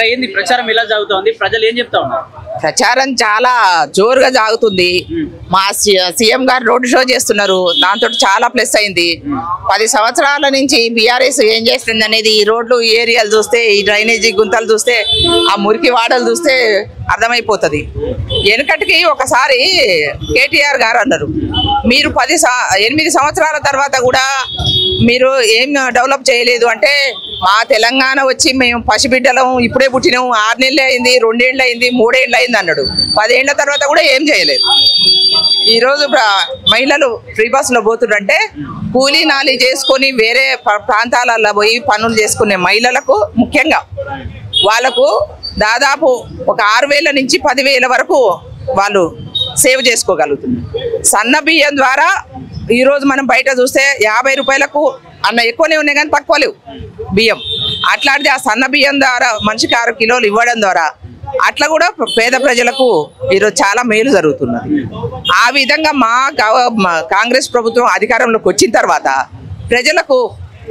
ఏంది ప్రచారం ఎలా సాగుతోంది, ప్రజలు ఏం చెప్తా ఉన్నారు? ప్రచారం చాలా జోరుగా సాగుతుంది. మా సీఎం గారు రోడ్ షో చేస్తున్నారు, దాంతో చాలా ప్లస్ అయింది. 10 సంవత్సరాల నుంచి బీఆర్ఎస్ ఏం చేస్తుంది అనేది ఈ రోడ్లు ఏరియాలు చూస్తే, ఈ డ్రైనేజీ గుంతలు చూస్తే, ఆ మురికి వాడలు చూస్తే అర్థమైపోతుంది. వెనకటికి ఒకసారి కేటీఆర్ గారు అన్నారు, మీరు 8 సంవత్సరాల తర్వాత కూడా మీరు ఏం డెవలప్ చేయలేదు అంటే, మా తెలంగాణ వచ్చి మేము పసిబిడ్డలం, ఇప్పుడే పుట్టినాం, 6 నెలలు అయింది, 2 ఏళ్ళు అయింది, 3 ఏళ్ళు అయింది అన్నాడు. 10 ఏళ్ల తర్వాత కూడా ఏం చేయలేదు. ఈరోజు మహిళలు ఫ్రీ బస్సులో పోతుంటే కూలీ నాలి చేసుకొని వేరే ప్రాంతాలలో పోయి పనులు చేసుకునే మహిళలకు ముఖ్యంగా వాళ్ళకు దాదాపు ఒక 6,000 నుంచి 10,000 వరకు వాళ్ళు సేవ్ చేసుకోగలుగుతున్నారు. సన్న బియ్యం ద్వారా ఈరోజు మనం బయట చూస్తే 50 రూపాయలకు అన్న ఎక్కువనే ఉన్నాయి కానీ తక్కువ లేవు బియ్యం. అట్లాంటిది ఆ సన్న బియ్యం ద్వారా మనిషికి 6 కిలోలు ఇవ్వడం ద్వారా అట్లా కూడా పేద ప్రజలకు ఈరోజు చాలా మేలు జరుగుతున్నది. ఆ విధంగా మా కాంగ్రెస్ ప్రభుత్వం అధికారంలోకి వచ్చిన తర్వాత ప్రజలకు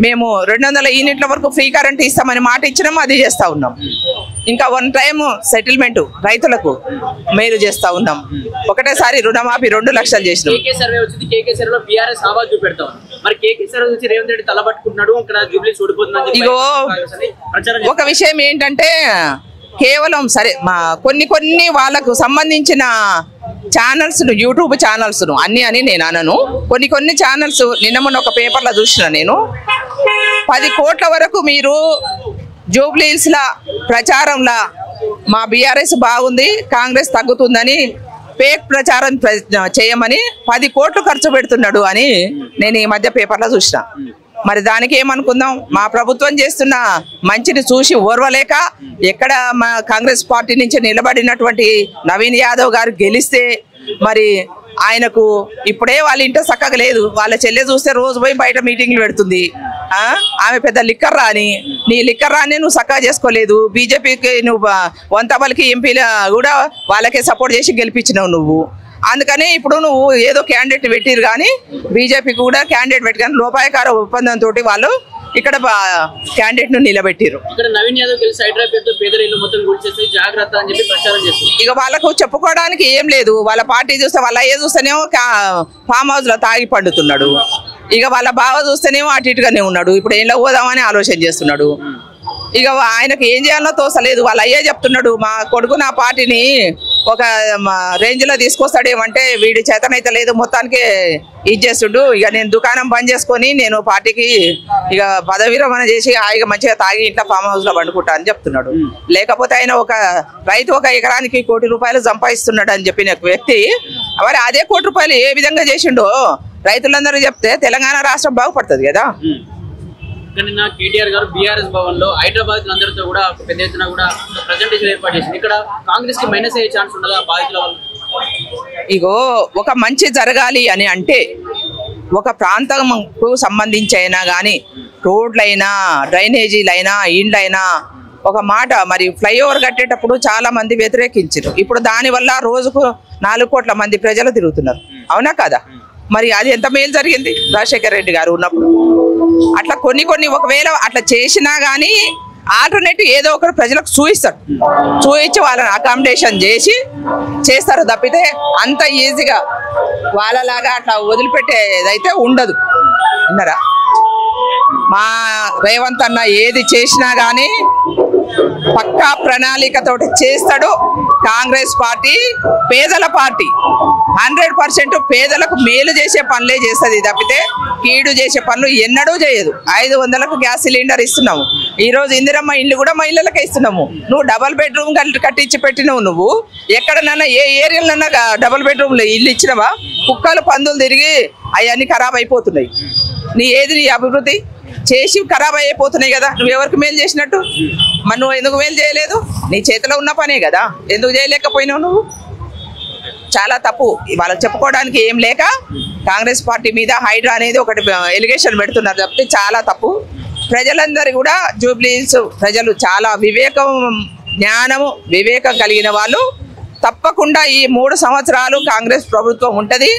మేము 200 యూనిట్ల వరకు ఫ్రీ కరెంట్ ఇస్తామని మాట ఇచ్చినాము, అది చేస్తూ ఉన్నాం. ఇంకా 1 టైమ్ సెటిల్మెంట్ రైతులకు మేలు చేస్తూ ఉన్నాం. ఒకటేసారి రుణమాఫీ 2 లక్షలు చేసినాం. ఇగో ఒక విషయం ఏంటంటే, కేవలం సరే మా కొన్ని వాళ్ళకు సంబంధించిన ఛానల్స్, యూట్యూబ్ ఛానల్స్ అన్ని అని నేను అనను. కొన్ని ఛానల్స్ నిన్న మొన్న ఒక పేపర్లో చూసిన నేను, 10 కోట్ల వరకు మీరు జూబ్లీహిల్స్లా ప్రచారంలా మా బీఆర్ఎస్ బాగుంది, కాంగ్రెస్ తగ్గుతుందని ఫేక్ ప్రచారం చేయమని 10 కోట్లు ఖర్చు పెడుతున్నాడు అని నేను ఈ మధ్య పేపర్లో చూసిన. మరి దానికి ఏమనుకుందాం, మా ప్రభుత్వం చేస్తున్న మంచిని చూసి ఓర్వలేక ఎక్కడ మా కాంగ్రెస్ పార్టీ నుంచి నిలబడినటువంటి నవీన్ యాదవ్ గారు గెలిస్తే మరి ఆయనకు ఇప్పుడే వాళ్ళ ఇంట్లో చక్కగా లేదు. వాళ్ళ చెల్లె చూస్తే రోజు పోయి బయట మీటింగ్లు పెడుతుంది. ఆమె పెద్ద లిక్కర్ రాని, నీ లిక్కర్ రాని నువ్వు చక్కగా చేసుకోలేదు. బీజేపీకి నువ్వు 100 ఎంపీలు కూడా వాళ్ళకే సపోర్ట్ చేసి గెలిపించినావు నువ్వు. అందుకని ఇప్పుడు నువ్వు ఏదో క్యాండిడేట్ పెట్టిరు కానీ బీజేపీకి కూడా క్యాండిడేట్ పెట్టి కానీ లోపాయకార ఒప్పందంతో వాళ్ళు ఇక్కడ క్యాండిడేట్ ను నిలబెట్టిరు. ఇక వాళ్ళకు చెప్పుకోవడానికి ఏం లేదు. వాళ్ళ పార్టీ చూస్తే వాళ్ళ అయ్యే చూస్తేనేమో ఫామ్ హౌస్ లో తాగి పండుతున్నాడు. ఇక వాళ్ళ బావ చూస్తేనేమో అటు ఇటుగానే ఉన్నాడు. ఇప్పుడు ఏం పోదామని ఆలోచన చేస్తున్నాడు. ఇక ఆయనకు ఏం చేయాలో తోసలేదు. వాళ్ళ అయ్యే చెప్తున్నాడు, మా కొడుకు నా పార్టీని ఒక రేంజ్ లో తీసుకొస్తాడేమంటే వీడి చేతనైతే లేదు, మొత్తానికి ఇచ్చేస్తుడు. ఇక నేను దుకాణం బంద్ చేసుకొని నేను పార్టీకి ఇక పదవి విరమణ చేసి హాయిగా మంచిగా తాగి ఇంట్లో ఫామ్ హౌస్ లో పండుకుంటా అని చెప్తున్నాడు. లేకపోతే ఆయన ఒక రైతు 1 ఎకరానికి 1 కోటి రూపాయలు సంపాదిస్తున్నాడు అని చెప్పిన వ్యక్తి మరి అదే 1 కోటి రూపాయలు ఏ విధంగా చేసిండో రైతులందరూ చెప్తే తెలంగాణ రాష్ట్రం బాగుపడుతుంది కదా. నిన్న కేటీఆర్ గారు బీఆర్ఎస్ భవన్ లో హైదరాబాద్ అందరితో కూడా పెద్ద ఎత్తున కూడా ప్రెజెంటేషన్ ఏర్పాటు చేసింది. ఇక్కడ కాంగ్రెస్ కి మైనస్ అయ్యే ఛాన్స్ ఉండదా బాధితుల వల్ల? ఇగో ఒక మంచి జరగాలి అని అంటే ఒక ప్రాంతంకు సంబంధించి అయినా కానీ రోడ్లైనా డ్రైనేజీలైనా ఇండ్లైనా ఒక మాట మరి ఫ్లైఓవర్ కట్టేటప్పుడు చాలా మంది వ్యతిరేకించారు. ఇప్పుడు దానివల్ల రోజుకు 4 కోట్ల మంది ప్రజలు తిరుగుతున్నారు. అవునా కదా? మరి అది ఎంత మేలు జరిగింది రాజశేఖర్ రెడ్డి గారు ఉన్నప్పుడు. అట్లా కొన్ని ఒకవేళ అట్లా చేసినా కానీ ఆల్టర్నేటివ్ ఏదో ఒకరు ప్రజలకు చూపిస్తారు. చూపించి వాళ్ళని అకామిడేషన్ చేస్తారు తప్పితే అంత ఈజీగా వాళ్ళలాగా అట్లా వదిలిపెట్టేదైతే ఉండదు. విన్నారా? మా రేవంత్ అన్న ఏది చేసినా కానీ పక్కా ప్రణాళికతోటి చేస్తాడు. కాంగ్రెస్ పార్టీ పేదల పార్టీ, 100% పేదలకు మేలు చేసే పనులే చేస్తుంది తప్పితే కీడు చేసే పనులు ఎన్నడూ చేయదు. 500కు గ్యాస్ సిలిండర్ ఇస్తున్నాము. ఈరోజు ఇందిరమ్మ ఇల్లు కూడా మహిళలకే ఇస్తున్నాము. నువ్వు డబల్ బెడ్రూమ్ కట్టించి పెట్టినావు. నువ్వు ఎక్కడన్నా ఏ ఏరియాలన్నా డబల్ బెడ్రూమ్ ఇల్లు ఇచ్చినావా? కుక్కలు పందులు తిరిగి అవన్నీ ఖరాబ్ అయిపోతున్నాయి. నీ అభివృద్ధి చేసి ఖరాబ్ అయిపోతున్నాయి కదా. నువ్వు ఎవరికి మేలు చేసినట్టు? మరి నువ్వు ఎందుకు మేలు చేయలేదు? నీ చేతిలో ఉన్న పనే కదా, ఎందుకు చేయలేకపోయినావు నువ్వు? చాలా తప్పు. వాళ్ళకి చెప్పుకోవడానికి ఏం లేక కాంగ్రెస్ పార్టీ మీద హైడ్రా అనేది ఒకటి ఎలిగేషన్ పెడుతున్నారు తప్పితే చాలా తప్పు. ప్రజలందరూ కూడా జూబ్లీహిల్స్ ప్రజలు చాలా జ్ఞానము వివేకం కలిగిన వాళ్ళు. తప్పకుండా ఈ 3 సంవత్సరాలు కాంగ్రెస్ ప్రభుత్వం ఉంటుంది.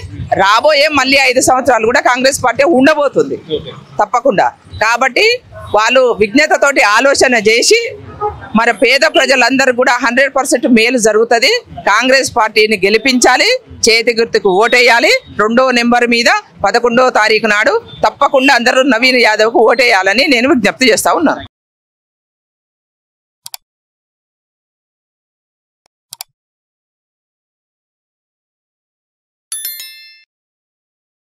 రాబోయే మళ్ళీ 5 సంవత్సరాలు కూడా కాంగ్రెస్ పార్టీ ఉండబోతుంది తప్పకుండా. కాబట్టి వాళ్ళు విజ్ఞతతోటి ఆలోచన చేసి మరి పేద ప్రజలందరూ కూడా 100% మేలు జరుగుతుంది. కాంగ్రెస్ పార్టీని గెలిపించాలి, చేతి గుర్తుకు ఓటేయాలి. 2వ నెంబర్ మీద 11వ తారీఖు నాడు తప్పకుండా అందరూ నవీన్ యాదవ్కు ఓటేయాలని నేను విజ్ఞప్తి చేస్తా ఉన్నాను.